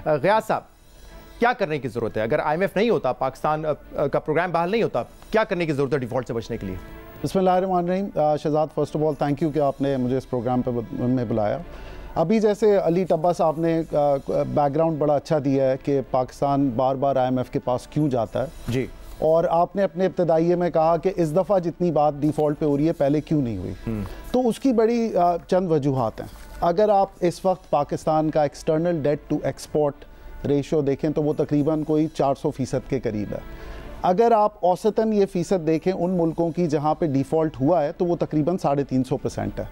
غیاث صاحب کیا کرنے کی ضرورت ہے؟ اگر آئی ایم ایف نہیں ہوتا، پاکستان کا پروگرام بحال نہیں ہوتا، کیا کرنے کی ضرورت ہے ڈیفالٹ سے بچنے کے لیے؟ بسم اللہ الرحمن الرحیم. Shahzad first of all thank you کہ آپ نے مجھے اس پروگرام پہ میں بلایا. ابھی جیسے علی ٹبا صاحب نے بیک گراؤنڈ بڑا اچھا دیا ہے کہ پاکستان بار بار آئی ایم ایف کے پاس کیوں جاتا ہے جی، اور آپ نے اپنے ابتدائیے میں کہا کہ اس دفعہ جتنی بات ڈیفالٹ پہ ہو رہی ہے پہلے کیوں نہیں ہوئی. تو اس کی بڑی چند وجوہات ہیں. اگر آپ اس وقت پاکستان کا external debt to export ratio دیکھیں تو وہ تقریباً کوئی 400% کے قریب ہے. اگر آپ اوسطاً یہ فیصد دیکھیں ان ملکوں کی جہاں پہ ڈیفالٹ ہوا ہے تو وہ تقریباً 350% ہے.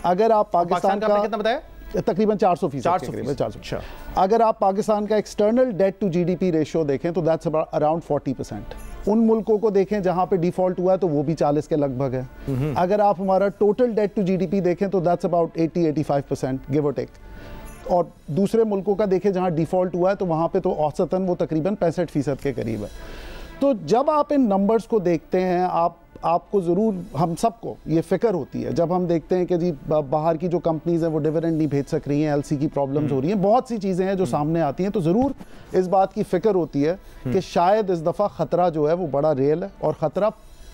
اگر آپ پاکستان کا کتنا بتایا؟ تقریباً 400%. اگر آپ پاکستان کا external debt to G D P ratio دیکھیں تو دیٹس اراؤنڈ 40%. ان ملکوں کو دیکھیں جہاں پہ ڈیفالٹ ہوا ہے تو وہ بھی 40 کے لگ بھگ ہے. اگر آپ ہمارا total debt to G D P دیکھیں تو دیٹس اباؤٹ 80-85% گیو اور ٹیک. اور دوسرے ملکوں کا دیکھیں جہاں ڈیفالٹ ہوا ہے تو وہاں پہ تو اوسطاً وہ تقریباً 65% کے قریب ہے. تو جب آپ ان نمبرز کو دیکھتے ہیں آپ کو ضرور، ہم سب کو یہ فکر ہوتی ہے جب ہم دیکھتے ہیں کہ جی باہر کی جو کمپنیز ہیں وہ ڈیویڈنڈ نہیں بھیج سک رہی ہیں، ایل سی کی پرابلمز ہو رہی ہیں، بہت سی چیزیں ہیں جو سامنے آتی ہیں، تو ضرور اس بات کی فکر ہوتی ہے کہ شاید اس دفعہ خطرہ جو ہے وہ بڑا ریئل ہے. اور خطرہ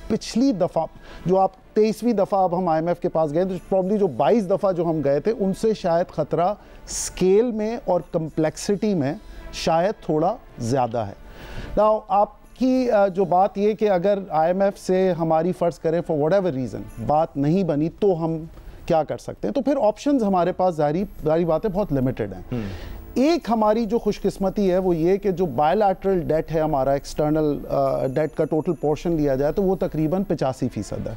پچھلی دفعہ جو آپ 23ویں دفعہ اب ہم آئی ایم ایف کے پاس گئے تو پرابلی جو 22 دفعہ جو ہم گئے تھے ان سے شاید خطرہ سکیل میں اور کمپلیکسٹی میں شاید تھوڑا زیادہ ہے. ناؤ آپ کی جو بات یہ کہ اگر آئی ایم ایف سے ہماری فرض کریں فار واٹ ایور ریزن بات نہیں بنی تو ہم کیا کر سکتے ہیں، تو پھر آپشنز ہمارے پاس ظاہری باتیں بہت لیمیٹڈ ہیں. ایک ہماری جو خوش قسمتی ہے وہ یہ کہ جو بائی لیٹرل ڈیٹ ہے ہمارا، ایکسٹرنل ڈیٹ کا ٹوٹل پورشن لیا جائے تو وہ تقریباً 85% ہے.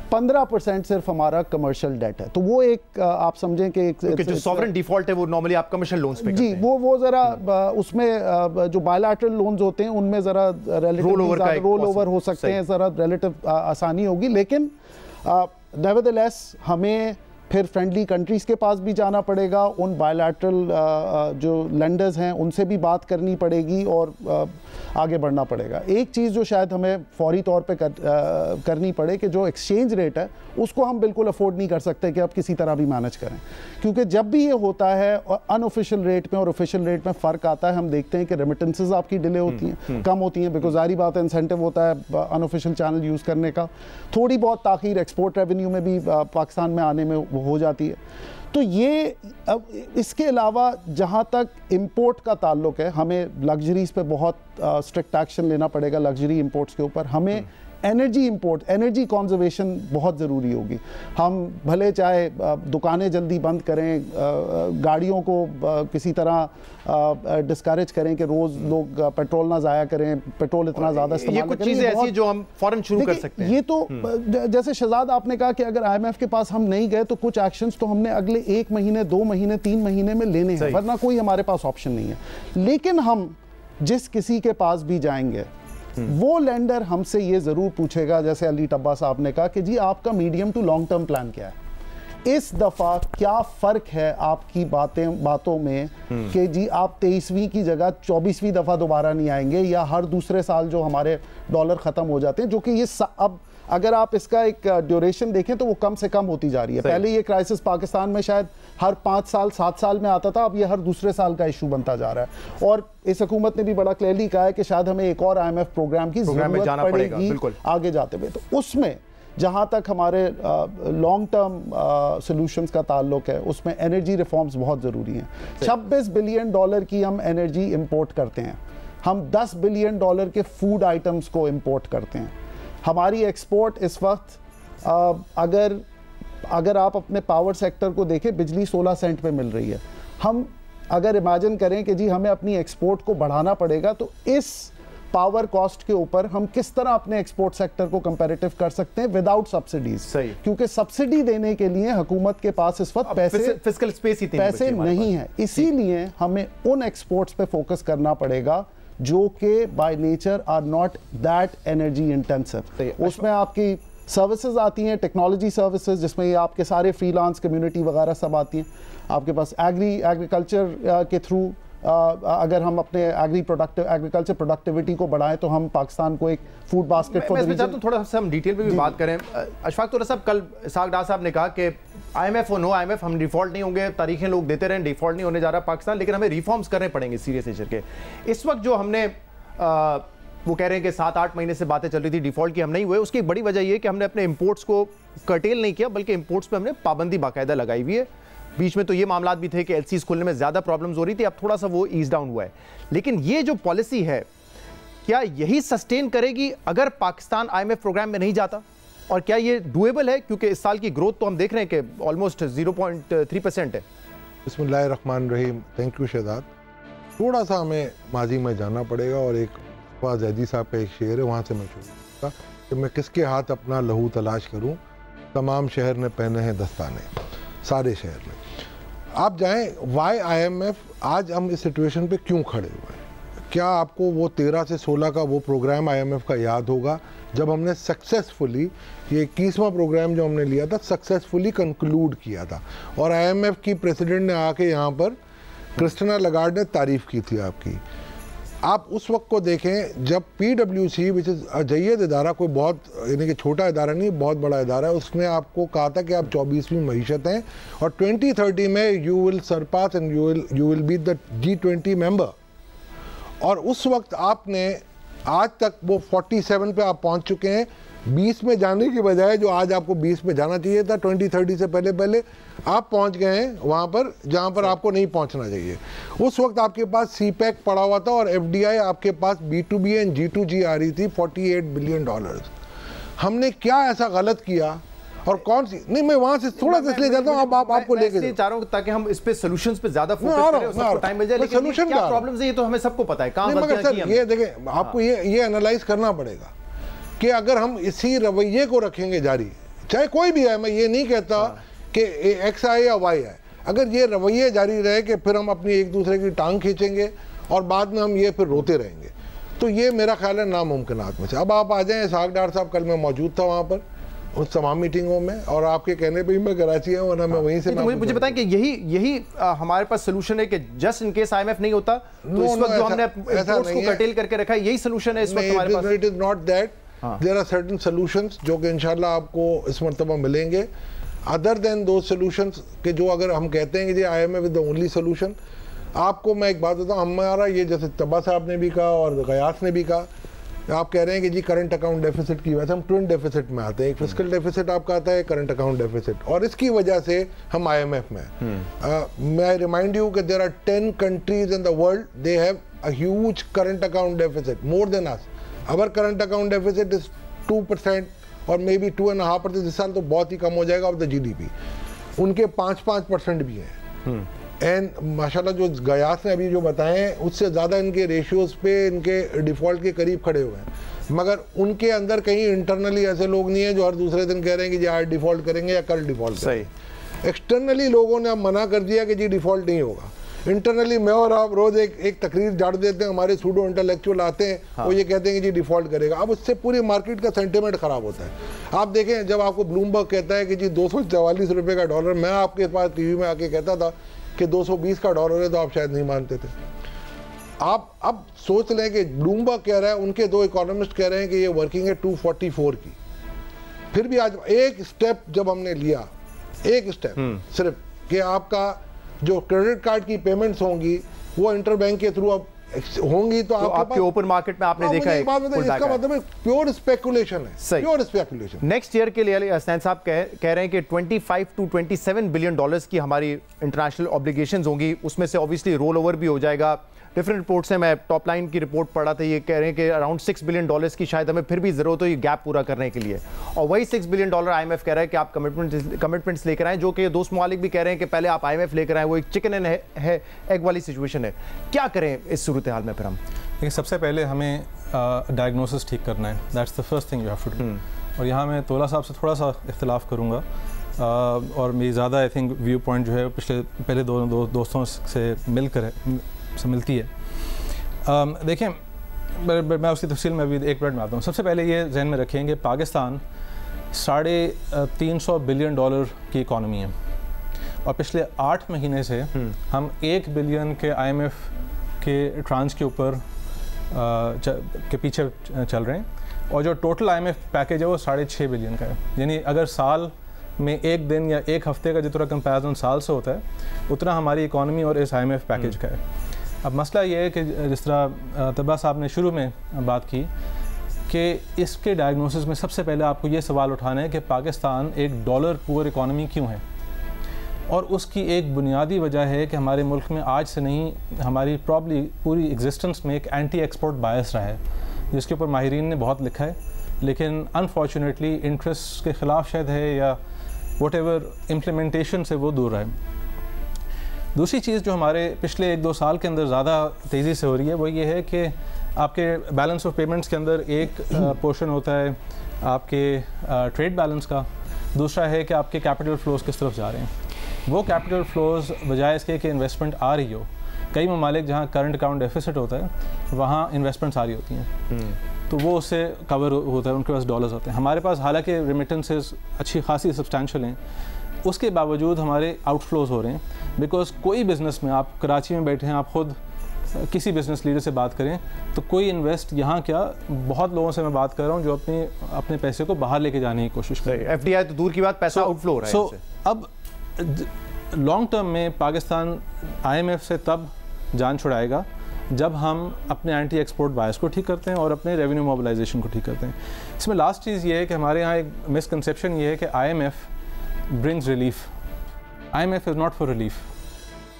15% صرف ہمارا کمرشل ڈیٹ ہے. تو وہ ایک آپ سمجھیں کہ جو سوورن ڈیفالٹ ہے وہ نارملی آپ کمرشل لونز پہ جی وہ ذرا اس میں جو بائی لیٹرل لونز ہوتے ہیں ان میں ذرا رول اوور ہو سکتے ہیں، ذرا ریلیٹو آسانی ہوگی. لیکن نیورتھلیس ہمیں پھر فرینڈلی کنٹریز کے پاس بھی جانا پڑے گا، ان بائی لیٹرل جو لینڈرز ہیں ان سے بھی بات کرنی پڑے گی اور آگے بڑھنا پڑے گا. ایک چیز جو شاید ہمیں فوری طور پہ کرنی پڑے کہ جو ایکسچینج ریٹ ہے اس کو ہم بالکل افورڈ نہیں کر سکتے کہ اب کسی طرح بھی مینج کریں، کیونکہ جب بھی یہ ہوتا ہے ان آفیشیل ریٹ میں اور آفیشیل ریٹ میں فرق آتا ہے. ہم دیکھتے ہیں کہ ریمیٹنسز آپ کی ڈیلے ہوتی ہیں، کم ہوتی ہیں، بیکاز ظاہری بات ہے انسینٹیو ہوتا ہے ان آفیشیل چینل یوز کرنے کا. تھوڑی بہت تاخیر ایکسپورٹ ریونیو میں بھی پاکستان میں آنے میں ہو جاتی ہے. تو یہ اس کے علاوہ جہاں تک امپورٹ کا تعلق ہے ہمیں لگژریز پہ بہت اسٹرکٹ ایکشن لینا پڑے گا. لگژری امپورٹس کے اوپر ہمیں انرجی کنزرویشن بہت ضروری ہوگی. ہم بھلے چاہے دکانیں جلدی بند کریں، گاڑیوں کو کسی طرح ڈسکریج کریں کہ روز لوگ پیٹرول نہ ضائع کریں، پیٹرول اتنا زیادہ استعمال یہ کچھ چیزیں ایسی جو ہم فوراً شروع کر سکتے ہیں. یہ تو جیسے شہزاد آپ نے کہا کہ اگر آئی ایم ایف کے پاس ہم نہیں گئے تو کچھ ایکشنز تو ہم نے اگلے 1 مہینے 2 مہینے 3 مہینے میں لینے ہیں، ورنہ کوئی ہمارے پاس آپشن نہیں ہے. لیکن ہم جس کسی کے پاس بھی جائیں گے وہ لینڈر ہم سے یہ ضرور پوچھے گا، جیسے علی ٹبا صاحب نے کہا کہ جی آپ کا medium to long term plan کیا ہے، اس دفعہ کیا فرق ہے آپ کی باتوں میں کہ جی آپ 23ویں کی جگہ 24ویں دفعہ دوبارہ نہیں آئیں گے، یا ہر دوسرے سال جو ہمارے ڈالر ختم ہو جاتے ہیں، جو کہ یہ اب اگر آپ اس کا ایک ڈیوریشن دیکھیں تو وہ کم سے کم ہوتی جا رہی ہے. پہلے یہ کرائسس پاکستان میں شاید ہر 5 سال 7 سال میں آتا تھا، اب یہ ہر دوسرے سال کا ایشو بنتا جا رہا ہے. اور اس حکومت نے بھی بڑا کلیئرلی کہا ہے کہ شاید ہمیں ایک اور آئی ایم ایف پروگرام کی ضرورت پڑے گی آگے جاتے ہوئے. تو اس میں جہاں تک ہمارے لانگ ٹرم سولوشنز کا تعلق ہے اس میں انرجی ریفارمز بہت ضروری ہیں. $26 بلین کی ہم انرجی امپورٹ کرتے ہیں، ہم $10 بلین کے فوڈ آئٹمز کو امپورٹ کرتے ہیں. ہماری ایکسپورٹ اس وقت اگر آپ اپنے پاور سیکٹر کو دیکھیں بجلی 16 سینٹ پہ مل رہی ہے. ہم اگر امیجن کریں کہ جی ہمیں اپنی ایکسپورٹ کو بڑھانا پڑے گا تو اس پاور کاسٹ کے اوپر ہم کس طرح اپنے ایکسپورٹ سیکٹر کو کمپیریٹیو کر سکتے ہیں وداؤٹ سبسڈیز. کیونکہ سبسڈی دینے کے لیے حکومت کے پاس اس وقت پیسے نہیں ہیں. اسی لیے ہمیں ان ایکسپورٹس پہ فوکس کرنا پڑے گا جو کہ by nature are not that energy intensive. اس میں آپ کی سروسز آتی ہیں، ٹیکنالوجی سروسز، جس میں یہ آپ کے سارے فری لانس کمیونٹی وغیرہ سب آتی ہیں. آپ کے پاس ایگریکلچر کے تھرو اگر ہم اپنے ایگریکلچر پروڈکٹیوٹی کو بڑھائیں تو ہم پاکستان کو ایک فوڈ باسکٹ میں اس میں چاہتا ہوں تھوڑا سا ہم ڈیٹیل میں بھی بات کریں. اشفاق طورہ صاحب, کل اسحاق ڈار صاحب نے کہا کہ آئی ایم ایف اور نو آئی ایم ایف ہم ڈیفالٹ نہیں ہوں گے, تاریخیں لوگ دیتے رہیں, ڈیفالٹ نہیں ہونے جا رہا پاکستان, لیکن ہمیں ریفارمز کرنے پڑیں گے سیریس نیچر کے. اس وقت جو ہم نے وہ کہہ رہے ہیں کہ 7-8 مہینے سے باتیں چل رہی تھی ڈیفالٹ کی, ہم نہیں ہوئے. اس کی ایک بڑی وجہ یہ کہ ہم نے اپنے امپورٹس کو کرٹیل نہیں کیا, بلکہ امپورٹس پہ ہم نے پابندی باقاعدہ لگائی ہوئی ہے. بیچ میں تو یہ معاملات بھی تھے کہ ایل سیز کھولنے میں زیادہ پرابلمز ہو رہی تھی, اب تھوڑا سا وہ ایز ڈاؤن ہوا ہے. لیکن یہ جو پالیسی ہے کیا یہی سسٹین کرے گی اگر Pakistan I M F programme میں نہیں جاتا, اور کیا یہ ڈویبل ہے؟ کیونکہ اس سال کی گروتھ تو ہم دیکھ رہے ہیں کہ آلموسٹ 0.3% ہے. بسم اللہ الرحمن الرحیم. Thank you Shahzad. تھوڑا سا ہمیں ماضی میں جانا پڑے گا, اور ایک زیدی صاحب کا ایک شعر ہے, وہاں سے میں شروع کرتا کہ میں کس کے ہاتھ اپنا لہو تلاش کروں, تمام شہر نے پہنے ہیں دستانے, سارے شہر نے. آپ جائیں وائی آئی ایم ایف, آج ہم اس سچویشن پہ کیوں کھڑے ہوئے ہیں. کیا آپ کو وہ 13 سے 16 کا وہ پروگرام آئی ایم ایف کا یاد ہوگا جب ہم نے سکسیسفلی یہ 21واں پروگرام جو ہم نے لیا تھا سکسیسفلی کنکلوڈ کیا تھا, اور آئی ایم ایف کی پریسیڈنٹ نے آ کے یہاں پر کرسٹینا لگارڈ نے تعریف کی تھی آپ کی. آپ اس وقت کو دیکھیں جب پی ڈبلیو سی وچ از جید ادارہ, کوئی بہت یعنی کہ چھوٹا ادارہ نہیں, بہت بڑا ادارہ ہے, اس نے آپ کو کہا تھا کہ آپ 24ویں معیشت ہیں اور 2030 میں you will surpass and you will be the G20 member. اور اس وقت آپ نے آج تک وہ 47 پہ آپ پہنچ چکے ہیں. 20 میں جانے کی بجائے جو آج آپ کو 20 میں جانا چاہیے تھا 2030 سے پہلے آپ پہنچ گئے ہیں وہاں پر جہاں پر آپ کو نہیں پہنچنا چاہیے. اس وقت آپ کے پاس سی پیک پڑا ہوا تھا, اور ایف ڈی آئی آپ کے پاس B2B اینڈ G2G آ رہی تھی $48 بلین. ہم نے کیا ایسا غلط کیا, اور کون سی نہیں, میں وہاں سے تھوڑا سا اس لیے جاتا ہوں, آپ کو لے کے چاہ رہا ہوں تاکہ ہم اس پہ سولوشنز پہ زیادہ فوکس کریں, اس کو ٹائم مل جائے. لیکن کیا پرابلمز ہیں یہ تو ہمیں سب کو پتہ ہے, کہاں غلطیاں کی ہم نے. یہ دیکھیں آپ کو یہ انالائز کرنا پڑے گا کہ اگر ہم اسی رویے کو رکھیں گے جاری, چاہے کوئی بھی ہے, میں یہ نہیں کہتا کہ ایکس آئے یا وائی آئے, اگر یہ رویے جاری رہے کہ پھر ہم اپنی ایک دوسرے کی ٹانگ کھینچیں گے اور بعد میں ہم یہ پھر روتے رہیں گے, تو یہ میرا خیال ہے ناممکنات میں سے. اب آپ آ جائیں, اسحاق ڈار صاحب کل میں موجود تھا وہاں پر اس تمام میٹنگوں میں, اور آپ کے کہنے پہ ہی میں کراچی ہوں, ورنہ میں وہیں سے. مجھے بتائیں کہ یہی ہمارے پاس سولوشن ہے کہ just in case I M F نہیں ہوتا تو اس وقت جو ہم نے امپورٹس کو کرٹیل کر کے رکھا ہے, یہی سولوشن ہے اس وقت ہمارے پاس. It is not that. There are certain solutions جو کہ انشاءاللہ آپ کو اس مرتبہ ملیں گے, other than those solutions کہ جو اگر ہم کہتے ہیں کہ I M F is the only solution. آپ کو میں ایک بات بتاؤں, ہمارا یہ جیسے طبا صاحب نے بھی کہا اور غیاث نے بھی کہا, آپ کہہ رہے ہیں کہ جی کرنٹ اکاؤنٹ ڈیفیسٹ کی وجہ سے ہم ٹوئن ڈیفیسٹ میں آتے ہیں, ایک فسکل ڈیفیسٹ آپ کا آتا ہے, کرنٹ اکاؤنٹ ڈیفیسٹ, اور اس کی وجہ سے ہم آئی ایم ایف میں ہیں. میں ریمائنڈ یو کہ there are 10 countries in the world, they have a huge current account deficit, more than us. Our current account deficit is 2% اور maybe 2.5%, اس سال تو بہت ہی کم ہو جائے گا of the GDP. ان کے 5% بھی ہیں. اینڈ ماشاءاللہ جو غیاث نے ابھی جو بتائے ہیں اس سے زیادہ ان کے ریشیوز پہ ان کے ڈیفالٹ کے قریب کھڑے ہوئے ہیں, مگر ان کے اندر کہیں انٹرنلی ایسے لوگ نہیں ہیں جو ہر دوسرے دن کہہ رہے ہیں کہ جی آج ڈیفالٹ کریں گے یا کل ڈیفالٹ کریں گے. ایکسٹرنلی لوگوں نے اب منع کر دیا کہ جی ڈیفالٹ نہیں ہوگا. انٹرنلی میں اور آپ روز ایک تقریر جاڑ دیتے ہیں, ہمارے سوڈو انٹلیکچوئل آتے ہیں, وہ یہ کہتے ہیں کہ جی ڈیفالٹ کرے گا. اب اس سے پوری مارکیٹ کا سینٹیمنٹ خراب ہوتا ہے. آپ دیکھیں جب آپ کو بلومبرگ کہتا ہے کہ جی $244 کا ڈالر, میں آپ کے پاس ٹی وی میں آ کے کہتا تھا کہ $220 کا ڈالر ہے, تو آپ شاید نہیں مانتے تھے. آپ اب سوچ لیں کہ بلومبرگ کہہ رہا ہے, ان کے 2 اکانومسٹ کہہ رہے ہیں کہ یہ ورکنگ ہے 244 کی. پھر بھی آج ایک سٹیپ جب ہم نے لیا, ایک سٹیپ صرف کہ آپ کا جو کریڈٹ کارڈ کی پیمنٹس ہوں گی وہ انٹر بینک کے تھرو اب ہوں گی, تو آپ کے اوپن مارکیٹ میں آپ نے دیکھا ہے اس کا مطلب ہے پیور اسپیکولیشن ہے, پیور اسپیکولیشن. نیکسٹ ایئر کے لیے حسنین صاحب کہہ رہے ہیں کہ $25 to $27 بلین کی ہماری انٹرنیشنل اوبلیگیشنز ہوں گی, اس میں سے اوبیسلی رول اوور بھی ہو جائے گا. ڈفرنٹ رپورٹس ہیں, میں ٹاپ لائن کی رپورٹ پڑھا تھا, یہ کہہ رہے ہیں کہ اراؤنڈ $6 بلین کی شاید ہمیں پھر بھی ضرورت ہو یہ گیپ پورا کرنے کے لیے, اور وہی $6 بلین آئی ایم ایف کہہ رہا ہے کہ آپ کمٹمنٹس لے کر آئیں, جو کہ دوست ممالک بھی کہہ رہے ہیں کہ پہلے آپ آئی ایم ایف لے کر آئیں. وہ ایک چکن اینڈ ایگ والی سچویشن ہے. کیا کریں اس صورتحال میں پھر ہم؟ لیکن سب سے پہلے ہمیں ڈائگنوسس ٹھیک کرنا ہے, that's the first thing you have to do. اور یہاں میں طولہ صاحب سے تھوڑا سا اختلاف کروں گا, اور میری زیادہ آئی تھنک ویو پوائنٹ جو ہے پہلے دوستوں سے ملتی ہے. دیکھیں میں اس کی تفصیل میں ابھی 1 منٹ میں آتا ہوں. سب سے پہلے یہ ذہن میں رکھیں کہ پاکستان $350 بلین کی اکانومی ہے. اور پچھلے 8 مہینے سے ہم 1 بلین کے IMF کے ٹرانچ کے اوپر کے پیچھے چل رہے ہیں, اور جو ٹوٹل IMF پیکیج ہے وہ 6.5 بلین کا ہے. یعنی اگر سال میں 1 دن یا 1 ہفتے کا جتنا کمپیریزن سال سے ہوتا ہے اتنا ہماری اکانومی اور اس IMF پیکیج کا ہے. اب مسئلہ یہ ہے کہ جس طرح طبا صاحب نے شروع میں بات کی کہ اس کے ڈائگنوسس میں سب سے پہلے آپ کو یہ سوال اٹھانا ہے کہ پاکستان ایک ڈالر پور اکانومی کیوں ہے, اور اس کی ایک بنیادی وجہ ہے کہ ہمارے ملک میں آج سے نہیں ہماری پرابلی پوری ایگزسٹنس میں ایک اینٹی ایکسپورٹ بائس رہا ہے, جس کے اوپر ماہرین نے بہت لکھا ہے, لیکن انفارچونیٹلی انٹرسٹ کے خلاف شاید ہے یا واٹ ایور امپلیمنٹیشن سے وہ دور رہا ہے. دوسری چیز جو ہمارے پچھلے 1-2 سال کے اندر زیادہ تیزی سے ہو رہی ہے وہ یہ ہے کہ آپ کے بیلنس آف پیمنٹس کے اندر ایک پورشن ہوتا ہے آپ کے ٹریڈ بیلنس کا, دوسرا ہے کہ آپ کے کیپٹل فلوز کس طرف جا رہے ہیں. وہ کیپٹل فلوز بجائے اس کے کہ انویسٹمنٹ آ رہی ہو, کئی ممالک جہاں کرنٹ اکاؤنٹ ڈیفیسٹ ہوتا ہے وہاں انویسٹمنٹس آ رہی ہوتی ہیں, تو وہ اس سے کور ہوتا ہے, ان کے پاس ڈالرز ہوتے ہیں. ہمارے پاس حالانکہ ریمیٹنسز اچھی خاصی سبسٹینشیل ہیں, اس کے باوجود ہمارے آؤٹ فلوز ہو رہے ہیں, بیکاز کوئی بزنس میں آپ کراچی میں بیٹھے ہیں, آپ خود کسی بزنس لیڈر سے بات کریں تو کوئی انویسٹ یہاں کیا بہت لوگوں سے میں بات کر رہا ہوں جو اپنے پیسے کو باہر لے کے جانے کی کوشش کر رہے ہیں. FDI تو دور کی بات, پیسہ آؤٹ فلو ہو رہا ہے. سو اب لانگ ٹرم میں پاکستان IMF سے تب جان چھڑائے گا جب ہم اپنے اینٹی ایکسپورٹ بائس کو ٹھیک کرتے ہیں اور اپنے ریونیو موبلائزیشن کو ٹھیک کرتے ہیں. اس میں لاسٹ چیز یہ ہے کہ ہمارے یہاں ایک مسکنسیپشن یہ ہے کہ IMF brings relief. IMF is not for relief.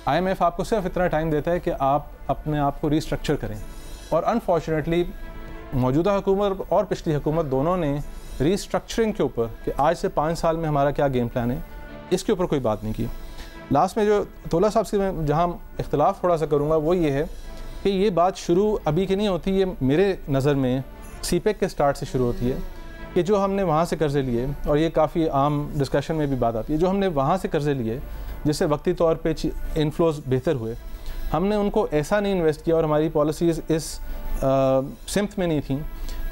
IMF آپ کو صرف اتنا ٹائم دیتا ہے کہ آپ اپنے آپ کو ریسٹرکچر کریں, اور انفارچونیٹلی موجودہ حکومت اور پچھلی حکومت دونوں نے ریسٹرکچرنگ کے اوپر کہ آج سے 5 سال میں ہمارا کیا گیم پلان ہے اس کے اوپر کوئی بات نہیں کی. لاسٹ میں جو طولہ صاحب سے میں جہاں اختلاف تھوڑا سا کروں گا وہ یہ ہے کہ یہ بات شروع ابھی کی نہیں ہوتی, یہ میرے نظر میں CPEC کے سٹارٹ سے شروع ہوتی ہے کہ جو ہم نے وہاں سے قرضے لیے, اور یہ کافی عام ڈسکشن میں بھی بات آتی ہے, جو ہم نے وہاں سے قرضے لیے جس سے وقتی طور پہ انفلوز بہتر ہوئے, ہم نے ان کو ایسا نہیں انویسٹ کیا اور ہماری پالیسیز اس سمت میں نہیں تھیں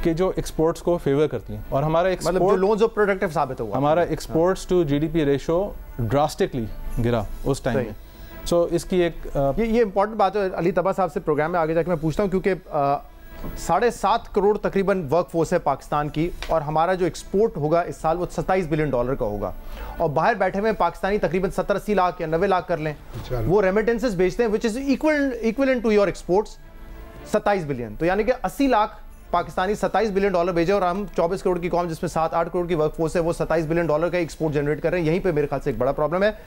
کہ جو ایکسپورٹس کو فیور کرتی ہیں, اور ہمارا ہمارا exports to GDP ratio drastically گرا اس ٹائم میں. سو اس کی ایک یہ امپورٹنٹ بات ہے. علی طبا صاحب سے پروگرام میں آگے جا کے میں پوچھتا ہوں, کیونکہ 7.5 کروڑ تقریباً ورک فورس ہے پاکستان کی, اور ہمارا جو ایکسپورٹ ہوگا اس سال وہ $27 بلین کا ہوگا, اور باہر بیٹھے ہوئے پاکستانی تقریباً 70-80 لاکھ یا 90 لاکھ کر لیں, وہ ریمیٹنسز بھیجتے ہیں which is equivalent to your exports 27 billion. تو یعنی کہ 80 لاکھ پاکستانی $27 بلین بھیجے, اور ہم 24 کروڑ کی قوم جس میں 7-8 کروڑ کی ورک فورس ہے وہ $27 بلین کا ایکسپورٹ جنریٹ کر رہے ہیں. یہیں پہ میرے خیال سے ایک بڑا پرابلم ہے.